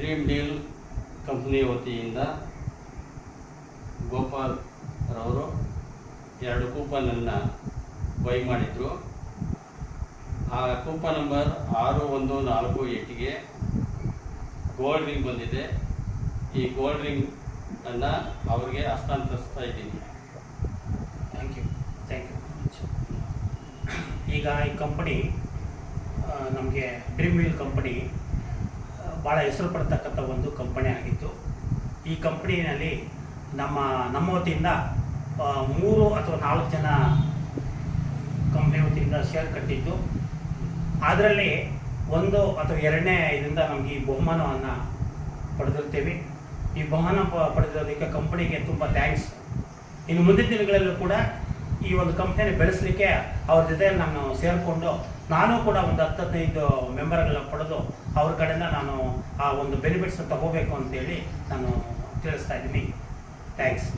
Dream deal company ವತಿಯಿಂದ ಗೋಪಾಲ್ ರವರು 2 ಕೂಪನನ್ನು buy ಮಾಡಿದರು. ಆ ಕೂಪನ್ ನಂಬರ್ 6148ಗೆ ಗೋಲ್ಡ್ ರಿಂಗ್ ಬಂದಿದೆ. ಈ ಗೋಲ್ಡ್ ರಿಂಗ್ ಅನ್ನು ಅವ್ರಿಗೆ ಹಸ್ತಾಂತರಿಸ್ತಾ ಇದ್ದೀನಿ. Thank you. ಈಗ ಈ ಕಂಪನಿ ನಮಗೆ ಡ್ರೀಮ್ ವೀಲ್ ಕಂಪನಿ ಭಾಳ ಹೆಸರು ಪಡ್ತಕ್ಕಂಥ ಒಂದು ಕಂಪನಿ ಆಗಿತ್ತು. ಈ ಕಂಪನಿಯಲ್ಲಿ ನಮ್ಮ ವತಿಯಿಂದ 3 ಅಥವಾ 4 ಜನ ಕಂಪ್ನಿ ವತಿಯಿಂದ ಶೇರ್ ಕಟ್ಟಿದ್ದು. ಅದರಲ್ಲಿ 1 ಅಥವಾ 2ನೇ ಇದರಿಂದ ನಮಗೆ ಈ ಬಹುಮಾನವನ್ನು ಪಡೆದಿರ್ತೀವಿ. ಈ ಬಹುಮಾನ ಪಡೆದಿರೋದಕ್ಕೆ ಕಂಪನಿಗೆ ತುಂಬ ಥ್ಯಾಂಕ್ಸ್. ಇನ್ನು ಮುಂದಿನ ದಿನಗಳಲ್ಲೂ ಕೂಡ ಈ ಒಂದು ಕಂಪ್ನಿನ ಬೆಳೆಸಲಿಕ್ಕೆ ಅವ್ರ ಜೊತೆಯಲ್ಲಿ ನಾನು ಸೇರಿಕೊಂಡು ನಾನು ಕೂಡ ಒಂದು 10-15 ಮೆಂಬರ್ಗಳನ್ನ ಪಡೆದು ಅವ್ರ ಕಡೆಯಿಂದ ನಾನು ಆ ಒಂದು ಬೆನಿಫಿಟ್ಸ್ ತಗೋಬೇಕು ಅಂತೇಳಿ ನಾನು ತಿಳಿಸ್ತಾ ಇದ್ದೀನಿ. ಥ್ಯಾಂಕ್ಸ್.